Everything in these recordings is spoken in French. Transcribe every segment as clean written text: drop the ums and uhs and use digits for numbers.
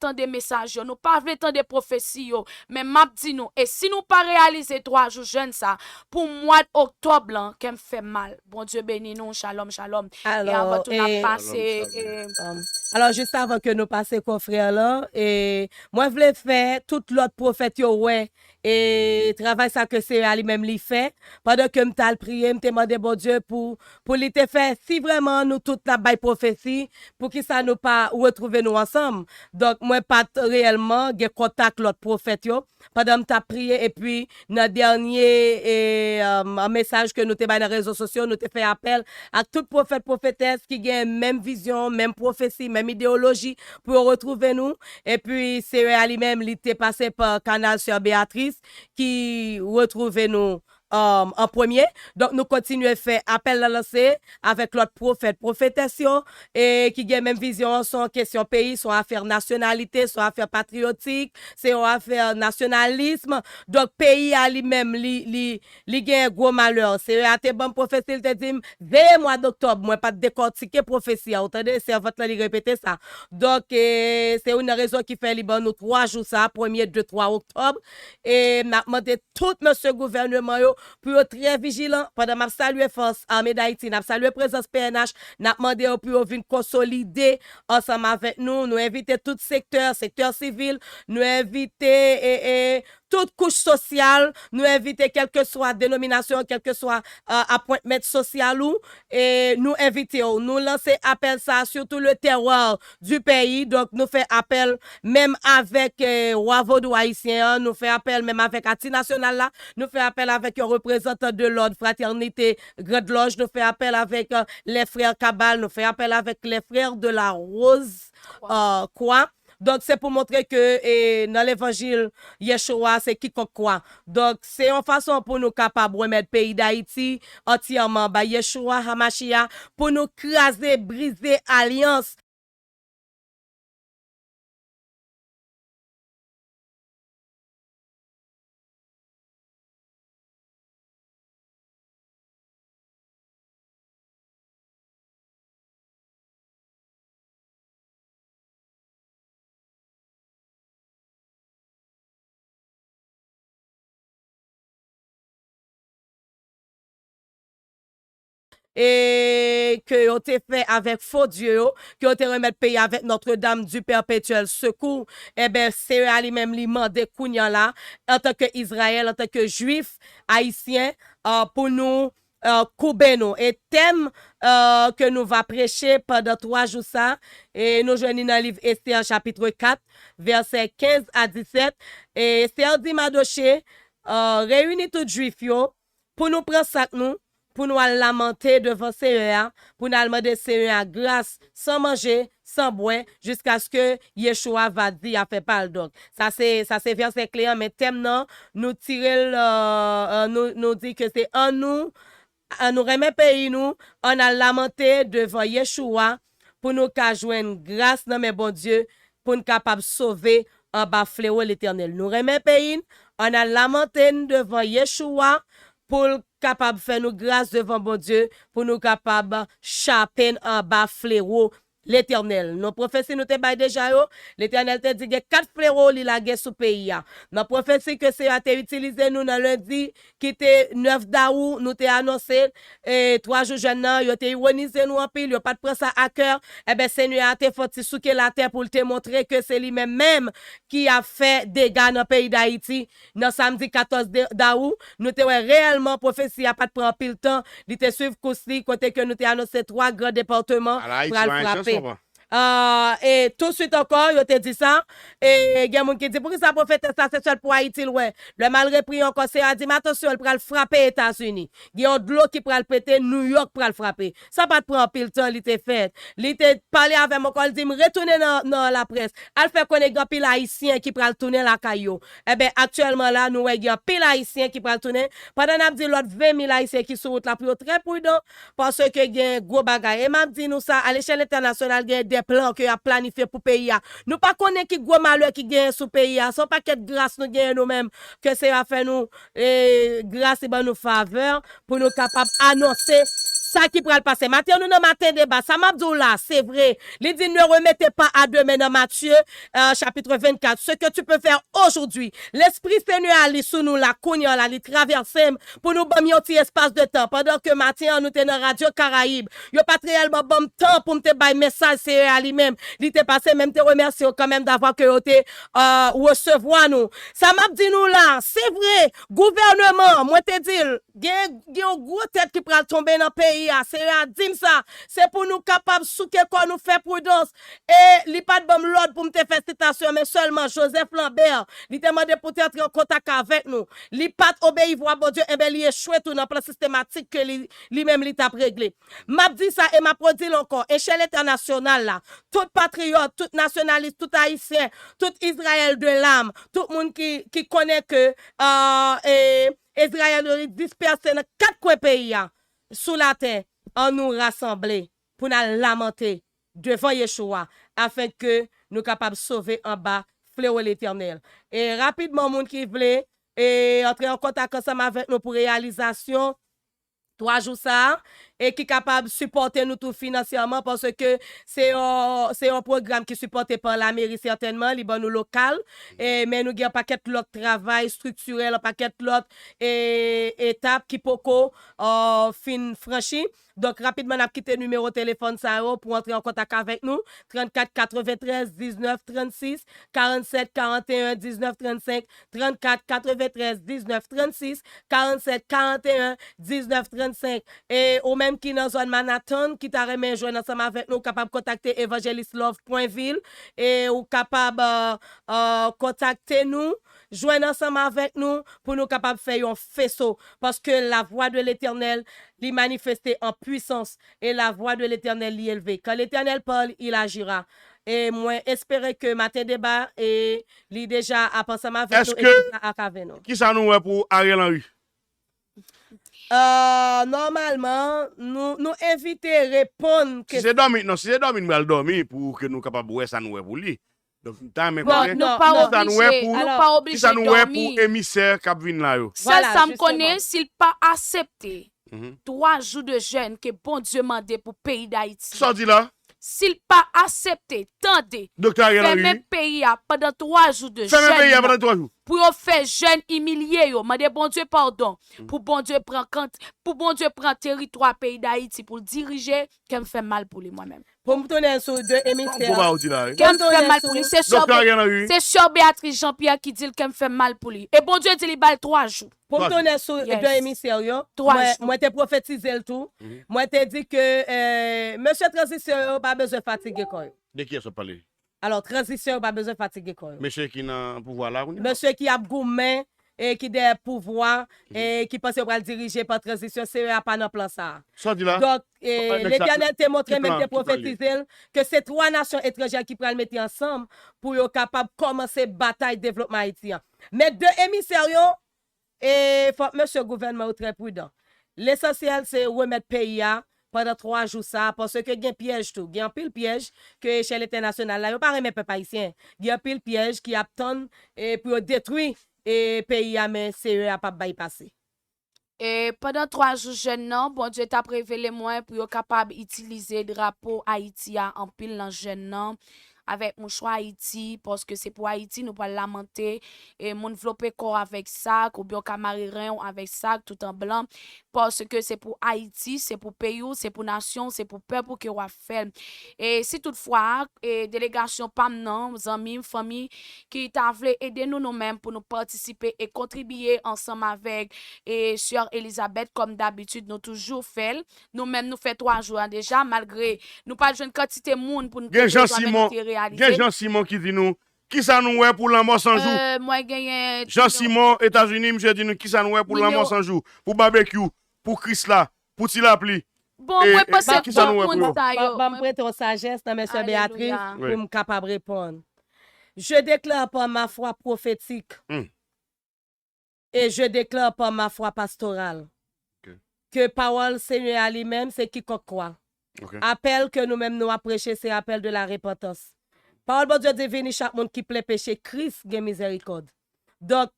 tant des messages, nous pas tant des prophéties, mais m'a dit nous, et si nous pas réaliser 3 jours jeune ça, pour mois d'octobre, là, qui me fait mal. Bon Dieu béni nous, shalom, shalom. Et avant Alors, tout, on a et, passé, alors, juste avant que nous passions confrère là, et moi, je voulais faire tout l'autre prophète, yo, ouais, et travail ça que c'est lui-même lui fait, pendant que m'ta prié, m'ta demandé bon Dieu pour lui te faire, si vraiment nous toute la baille prophétie, pour que ça nous pas retrouver nous ensemble. Donc, moi, pas réellement, j'ai contact l'autre prophète, yo, pendant m'ta prié, et puis, dans dernier, un message que nous te dans les réseaux sociaux, nous te fait appel à tout prophète, prophétesse qui a même vision, même prophétie, même idéologie pour retrouver nous. Et puis, c'est lui-même, il était passé par Canal sur Béatrice qui retrouvait nous en premier. Donc, nous continuons à faire appel à lancer avec l'autre prophète, prophétesse, et qui a même vision, son question pays, son affaire nationalité, son affaire patriotique, c'est une affaire nationalisme. Donc, pays à lui-même, il a un gros malheur. C'est à tes bonnes prophéties, il te dit, veille mois d'octobre, moi, pas de décortiquer prophétie. Vous entendez? C'est votre là, il répéter ça. Donc, c'est une raison qui fait libre nous 3 jours, ça, 1er, 2, 3 octobre. Et m'a demandé tout monsieur gouvernement, pour être très vigilant pendant m'a salué force armée d'Haïti, n'a salué présence PNH, n'a demandé pour venir consolider ensemble avec nous, nous inviter tout secteur civil, nous inviter toute couche sociale, nous inviter quelle que soit dénomination, quelle que soit appointement social ou, et nous inviter, nous lancer appel ça sur tout le terroir du pays, donc nous fait appel même avec Wavodou haïtien, nous fait appel même avec Ati National là, nous fait appel avec un représentant de l'ordre fraternité Grande Loge, nous fait appel avec les frères Kabal, nous fait appel avec les frères de la Rose, quoi. Donc, c'est pour montrer que dans l'évangile, Yeshua, c'est quiconque quoi. Donc, c'est une façon pour nous capables de remettre le pays d'Haïti entièrement, bah, Yeshua, Hamashia, pour nous craser, briser alliance. Et que ont été fait avec faux Dieu, que ont été remettre pays avec Notre-Dame du Perpétuel Secours, eh ben, c'est lui-même lui mandé Kounyan là, en tant que Israël, en tant que juif, haïtien, pour nous, couper nous. Et thème que nous va prêcher pendant 3 jours ça, et nous joignons dans le livre Esther chapitre 4, verset 15 à 17, et Esther dit Madoché, réunit tout juif yo, pour nous prendre ça nous, pour nous lamenter devant Seigneur, pour nous demander Seigneur grâce, sans manger, sans boire, jusqu'à ce que Yeshua va dire, a fait pardon. Ça c'est verset clair, mais thème non, nous tirer, nous dit que c'est en nous remet pays nous, on a lamenté devant Yeshua, pour nous qu'à joindre grâce dans mes bon Dieu, pour nous capable sauver en bas fléau l'éternel. Nous remet pays, on a lamenté devant Yeshua, pour capable faire nous grâce devant bon Dieu, pour nous capable chaper en bas fléau l'éternel. Nos prophéties nous te bail déjà yo, l'éternel te dit que 4 fléaux li la guerre sous pays. Nos prophéties que c'est a été utilisé nous dans lundi qui était 9 d'août, nous te annoncé et 3 jours jeune nan, yo te ironisé nous en pile, yo pas de prendre ça à cœur. Eh ben Seigneur a te fait souker la terre pour te montrer que c'est lui même qui a fait dégâts dans le pays d'Haïti. Dans samedi 14 d'août, nous te réellement prophétie a pas de prendre pile temps, il te suivre coussi côté que nous te annoncé 3 grands départements pour le frapper. Et tout de suite encore, yo te dit ça. Et il y a des gens qui disent, pour que ça prophète ça, c'est seul pour Haïti, ouais. Le mal repris encore, c'est à dire, mais attention, il peut le frapper États-Unis. Il y a de l'eau qui peut le péter, New York peut le frapper. Ça pas de prendre pile temps, il était fait. Il était parlé avec moi, il dit, retourner dans la presse. Elle fait connaître un pile haïtien qui peut le tourner la caillou. Eh bien, actuellement là, nous, il y a un pile haïtien qui peut le tourner. Pendant qu'on a dit, l'autre 20 000 haïtiens qui sont là, pour très prudent, parce que il y a un gros bagage. Et m'a dit, nous, ça, à l'échelle internationale, il y a des plans que a planifié pour pays. Nous pas connaît qui gros malheur qui gagne sous pays. Son paquet de grâce nous gagne nous-mêmes que c'est à faire nous grâce et ben nous faveur pour nous capables annoncer ça qui pourra le passer. Matin, nous dans matin débat. Ça m'a dit là, c'est vrai. Il dit ne remettez pas à demain dans Matthieu, chapitre 24. Ce que tu peux faire aujourd'hui. L'Esprit Seigneur ali sous nous la kounya là, il traverse pour nous bam un petit espace de temps. Pendant que matin, nous sommes dans Radio Caraïbe. Yo pas réellement bon temps pour me te bailler message c'est ali même. Il te passé même te remercier quand même d'avoir que te recevoir nous. Ça m'a dit nous là, c'est vrai. Gouvernement, moi te dis, gen gros tête qui pral tomber dans pays c'est à dire ça. C'est pour nous capables souke quoi nous faire prudence et li pas de bon l'ordre pour me te faire citation mais seulement Joseph Lambert, il demandé pour entrer en contact avec nous. Li pas obéir voir bon Dieu et ben li échoué tout dans plan systématique que li même li t'a réglé. M'a dit ça et m'a produit encore échelle internationale là. Tout patriote, tout nationaliste, tout haïtien, tout Israël de l'âme, tout monde qui connaît que Israël est dispersé dans 4 coins pays sous la terre, en nous rassembler pour nous lamenter devant Yeshua afin que nous capables de sauver en bas fléau l'éternel. Et rapidement, monde qui voulait et entrer en contact ensemble avec nous pour réalisation 3 jours ça et qui est capable de supporter nous tout financièrement parce que c'est un programme qui est supporté par la mairie certainement, les bonnes local et mais nous avons un paquet de l'autre travail structurel, un paquet de l'autre étapes qui poko fin franchi. Donc rapidement on a quitté le numéro de téléphone ça pour entrer en contact avec nous 34 93 19 36 47 41 19 35 34 93 19 36 47 41 19 35 et au même qui dans zone Manhattan qui t'a remis joindre ensemble avec nous capable contacter evangelistlove.ville et ou capable contacter nous joindre ensemble avec nous pour nous capable faire un faisceau parce que la voix de l'Éternel l'y manifester en puissance et la voix de l'Éternel l'y élever. Quand l'Éternel parle, il agira. Et moi, espérer que matin débat et l'y déjà à penser avec nous et nous. Qui ça nous est pour Ariel Henry? Normalement, nous inviter à répondre. Si c'est dormi, non, si c'est dormi, nous allons dormir pour que nous capables de ça nous est pour lui. Donc, nous pas obligés ça nous est pour émissaire qui vient là. Voilà, ça me connaît s'il pas accepté 3 jours de jeûne que bon Dieu m'a demandé pour le pays d'Haïti. Ça dit là. S'il pas accepté, tendez. Fermez pays pendant 3 jours de jeûne. Fermez pays pendant 3 jours. Pour faire jeûne humilié yo, m'a dit bon Dieu pardon. Pour bon Dieu prend territoire pays d'Haïti pour diriger, qu'elle me fait mal pour lui moi-même. Pour me donner un sou de émissaire. Qu'elle me fait mal pour lui, c'est sûr Béatrice Jean-Pierre qui dit qu'elle me fait mal pour lui. Et bon Dieu dit il balle 3 jours. Pour me donner un sou de émissaire yo, moi t'ai prophétisé le tout. Moi t'ai dit que monsieur transition pas besoin de fatiguer quoi. De qui est-ce parler? Alors transition pas besoin de fatiguer quoi. Monsieur qui n'a pouvoir là. Monsieur qui a gourmet et qui a pouvoir et qui pense qu'il diriger par transition, c'est pas dans plan ça. Ça dit là. Donc l'Éternel t'a montré même te prophétiser que c'est 3 nations étrangères qui pourraient le mettre ensemble pour être capable de commencer bataille développement haïtien. Mais 2 émissaires et faut monsieur gouvernement très prudent. L'essentiel c'est remettre pays pendant 3 jours ça parce que il y a un piège tout, il y a un pile piège que l'échelle internationale là, yo pas remet peuple haïtien. Il y a un pile piège qui attend et pour détruire et pays mais c'est a pas bypasser. Et pendant 3 jours jeune non, bon Dieu t'a révélé moi pour être capable d'utiliser drapeau Haïti en pile dans jeune non. Avec mon choix Haïti parce que c'est pour Haïti nous pas lamenter et mon développer corps avec sac ou bien camaririn avec sac tout en blanc parce que c'est pour Haïti, c'est pour pays, c'est pour nation, c'est pour peuple qui va faire. Et si toutefois délégation pam non, amis, famille qui t'a voulu aider nous mêmes pour nous participer et contribuer ensemble avec et sœur Elisabeth comme d'habitude nous toujours fait. Nous mêmes nous fait 3 jours déjà malgré nous pas une quantité monde pour nous Jean-Simon qui dit nous, qui ça nous est pour l'amour sans jour? Moi, gagné. Jean-Simon, États-Unis, monsieur dit nous, qui ça nous est pour l'amour sans jour? Pour barbecue, pour Chris là, pour Tilapli. Bon, moi, parce que qui ça nous est pour nous? Je prête en sagesse dans monsieur Béatrice pour me capable de répondre. Je déclare par ma foi prophétique et je déclare par ma foi pastorale que parole Seigneur à lui-même, c'est quiconque croit. Appel que nous-mêmes nous avons prêché, c'est appel de la repentance. Parole de Dieu divine, chaque monde qui plaît péché, Christ a miséricorde. Donc,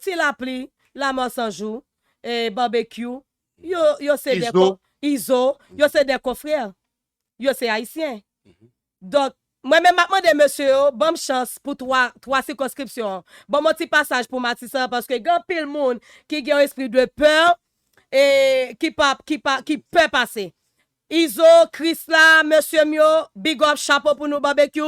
tu l'appli, la mort sans jour, et barbecue, Yo c'est des Iso, yo c'est des confrères. Yo c'est haïtien. Donc moi-même, je demande monsieur, bonne chance pour trois circonscriptions. Bon, mon petit passage pour Matissa, parce que il y a pile monde qui a un esprit de peur et qui peut passer. Iso, Chris là, monsieur Mio, big up, chapeau pour nous barbecue.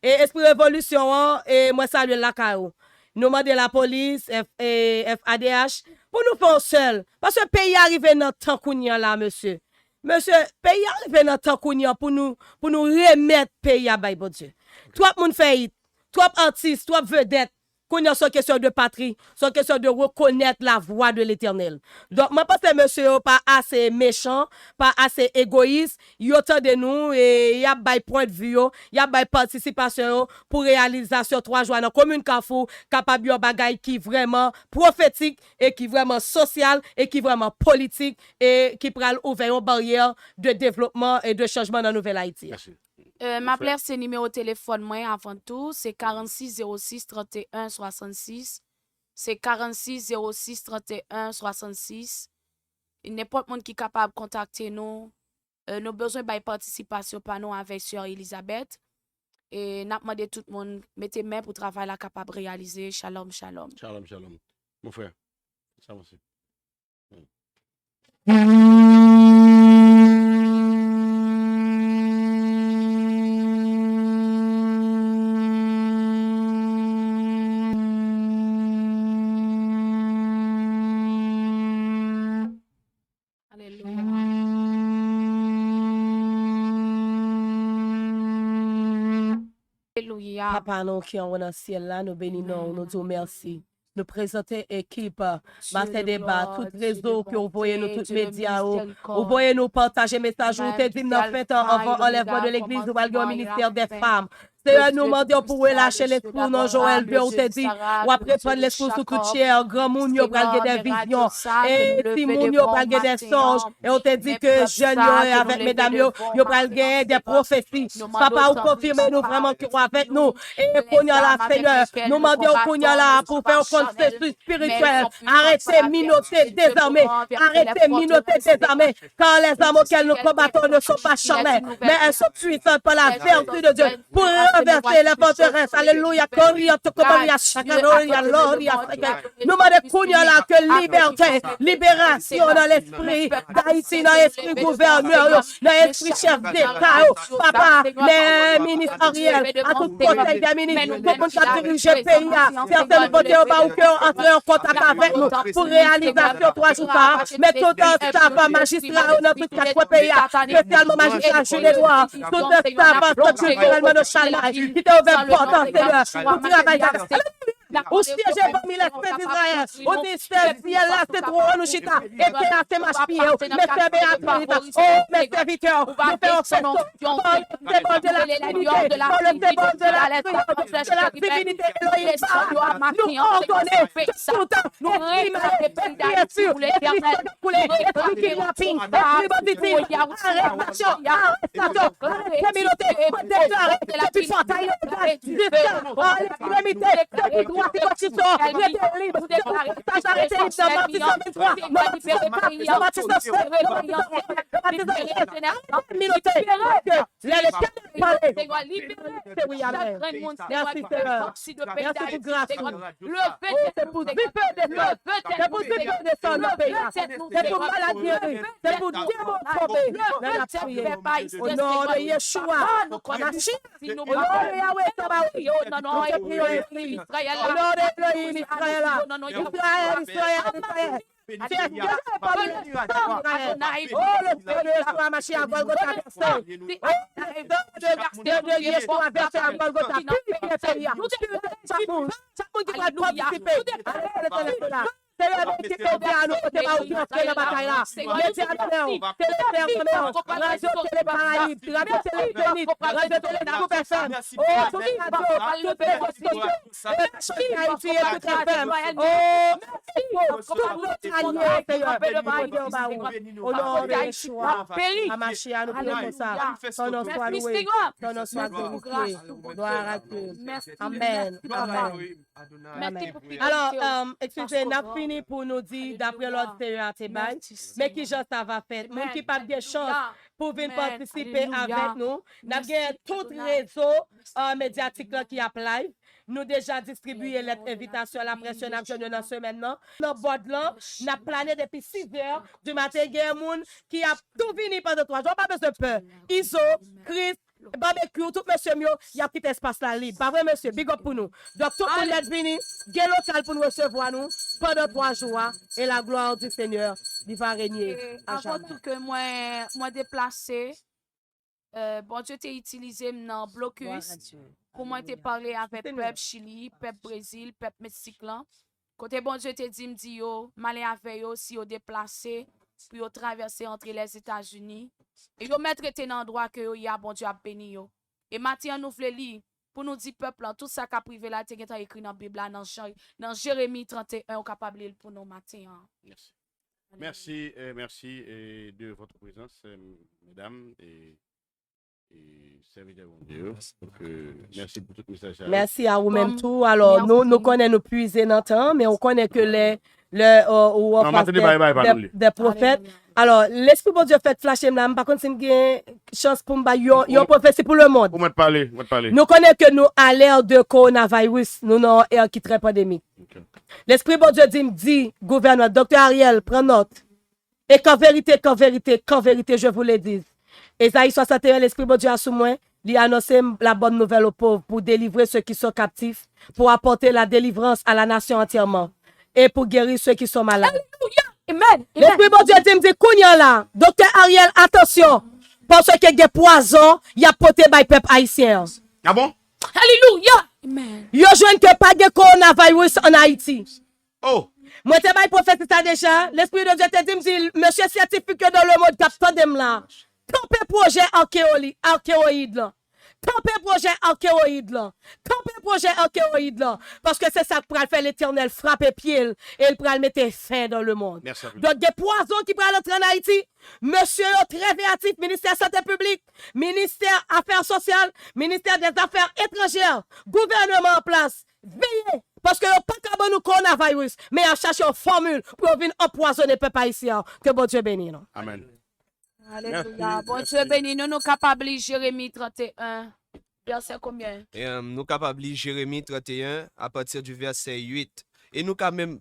Et esprit révolution, et moi salue la CAO. Nous demandons la police, FADH, pour nous faire seul. Parce que le pays arrive dans le temps qu'on y a là, monsieur. Monsieur, pays arrive dans le temps qu'on y a pour nous remettre le pays à bail, bon Dieu. Toi, moun fait, toi, artiste, toi, vedette, qu'on y a sur question de patrie, sur question de reconnaître la voix de l'Éternel. Donc, moi, pense que monsieur pas assez méchant, pas assez égoïste, il autant de nous et il y a bail point de vue, il y a bail participation pour réalisation 3 jours dans la commune Carrefour, capable de bagaille qui vraiment prophétique et qui vraiment social et qui vraiment politique et qui pourra ouvrir une barrière de développement et de changement dans Nouvelle Haïti. Merci. Ma plaire, c'est numéro de téléphone, moi, avant tout. C'est 46 06 31 66. C'est 46 06 31 66. N'importe monde qui est capable de contacter nous. Nous avons besoin de participation par nous avec Sœur Elisabeth. Et nous demandons tout le monde, mettez main pour travailler là capable de réaliser. Shalom, shalom. Shalom, shalom. Mon frère, ça va aussi. Alléluia. Papa, nous qui sommes dans le ciel là, nous bénissons, nous disons merci. Nous présentons équipe, master débat, tout réseau que vous voyez, nous, tous les médias, vous voyez nous partager message, vous te dit, nous fait avant enlèvement de l'église, nous allons au ministère des femmes. C'est nous demandons pour relâcher l'esprit, non, Joël, on te dit, ou après prendre l'esprit sous toute chair, grand moun yo pral des visions, et si moun yo pral des songes, et on te dit que jeunes yo avec mesdames yo pral des prophéties. Papa, ou confirmez-nous vraiment que vous avec nous, et qu'on y a la Seigneur, nous demandons qu'on y a là pour faire un consensus spirituel, arrêtez minoter désormais, arrêtez minoter désormais, car les âmes auxquelles nous combattons ne sont pas charnelles, mais elles sont puissantes par la vertu de Dieu, pour renverser les forteresses. Alléluia. Nous demandons là que liberté, libération dans l'esprit d'Haïti, dans l'esprit gouverneur, dans l'esprit chef d'État, papa, les ministres Ariel, à tout conseil des ministres, tout le monde qui a dirigé le pays, certaines côtés au bas ou qui ont entré en contact avec nous pour réalisation 3 jours par, mais tout un staff magistrat dans tout 4 pays, spécialement magistrat Jules Edouard, tout un staff culturellement de Chalma, qui t'a ouvert porte en Seigneur pour travailler. Au siège parmi l'espèce d'Israël, au ciel là, c'est trop nous chita, et c'est ma pied, mes béatrices, oh, mes serviteurs, nous faisons festo, dans le symbole de la divinité, dans le symbole de la divinité Elohim, nous ordonnons tout le temps, nous prions, créatures, esprit kidnapping, esprit banditisme, arrestation, communauté, déclarée, depuis Fontaine, jusqu'à l'extrémité, Alors, excusez, n'a fini vini pour nous dire, d'après Alléluia. l'ordre Seigneur, c'est bail, Merci, mais qui Seigneur. genre ça va faire. Moun Amen. qui pas de chance Alléluia. pour venir Amen. participer Alléluia. avec nous. Nous Merci, avons tout Adonai. réseau médiatique là qui a live. Nous déjà distribué Alléluia. les invitations à la pression Alléluia. dans la semaine. Dans le board là, nous avons plané depuis 6 heures du matin. Il y a des gens qui a tout venu pendant 3 jours. Pas besoin de peur. Iso, Chris, barbecue, tout monsieur mio, il y a petit espace là libre. Pas vrai, monsieur? Big up pour nous. Donc, tout le monde est venu, il local pour nous recevoir nous pendant 3 jours. Et la gloire du Seigneur, il va régner. Et à avant jamais. tout que moi déplacé, bon Dieu t'ai utilisé dans blocus pour moi te parler avec Seigneur. peuple Chili, peuple Brésil, peuple Mexique là. Côté bon Dieu t'ai dit me dit yo, m'aller avec yo si yo déplacé pour yo traverser entre les États-Unis et yo mettre te dans endroit que yo y a bon Dieu a béni yo. Et matin nous voulons lire pour nous dire peuple là, tout ça qu'a privé là t'es écrit dans Bible là dans Jérémie 31 on capable lire pour nous matin. Hein. Merci. Merci de votre présence, mesdames et serviteurs de Dieu. Donc, merci pour tout le message. Merci à vous-même Comme- tout. Alors, merci. nous connaissons nous puiser dans le temps, mais on connaît que Non, maintenant, bye, bye, pas nous. des prophètes. Alléluia. Alors, l'Esprit de Dieu fait flasher là. Par contre, si nous avons chance pour nous une prophétie pour le monde. Vous m'avez parlé. Nous connaissons que nous, à l'ère de coronavirus, nous avons une ère qui est très pandémique. Ok. L'Esprit de Dieu dit, gouvernement, Dr. Ariel, prends note. Et qu'en vérité, je vous le dis. Ésaïe 61, l'Esprit de Dieu a sous moi. Il a annoncé la bonne nouvelle aux pauvres pour délivrer ceux qui sont captifs, pour apporter la délivrance à la nation entièrement et pour guérir ceux qui sont malades. Amen. L'Esprit de Dieu dit, me dit, Kounia là, Docteur Ariel, attention, parce que il y a des poisons, il y a porté par le peuple haïtien. Ah bon? Alléluia. Amen. Yo joine que pas de coronavirus en Haïti. Oh! Moi, te bail prophète ça déjà. L'Esprit de Dieu te dit, me dit, monsieur scientifique dans le monde, capteur de là. Campé projet archéoïde là. Campé projet archéoïde là. Campé projet archéoïde là. Parce que c'est ça que pourra faire l'Éternel frapper pied et il pourra le mettre fin dans le monde. Merci à vous. Donc, des poisons qui pourraient entrer en Haïti. Monsieur très créatif, ministère Santé publique, ministère Affaires sociales, ministère des Affaires étrangères, gouvernement en place. Veillez. Parce que pas qu'à nous coronavirus, mais à chercher une formule pour venir empoisonner le peuple haïtien. Que bon Dieu bénisse. Non? Amen. Alléluia. Merci, Bon merci. Dieu béni, nous capables de lire Jérémie 31. Verset combien? Et, nous capables de lire Jérémie 31 à partir du verset 8. Et nous quand même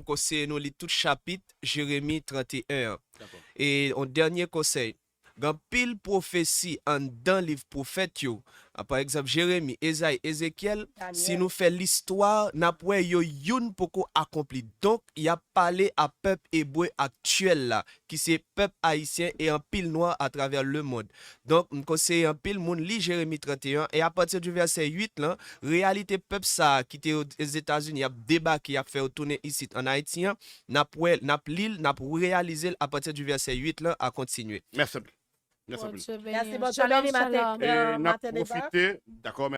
conseil nous lit tout chapitre Jérémie 31. D'accord. Et en dernier conseil, quand pile prophétie en dans livre prophète yo, par exemple Jérémie, Esaïe, Ézéchiel, si nous fait l'histoire, n'a pas yo youn poko accompli. Donc il a parlé à peuple hébreu actuel là, qui c'est peuple haïtien et un pile noir à travers le monde. Donc me conseille un pile monde lit Jérémie 31 et à partir du verset 8 là, réalité peuple ça qui était aux États-Unis a débarqué a fait retourner ici en Haïti, n'a réalisé à partir du verset 8 là à continuer. Merci. Merci. Bon Dieu béni. Merci, bon Dieu Shalom, béni, matin. shalom. Et n'a matin débat. profité, d'accord,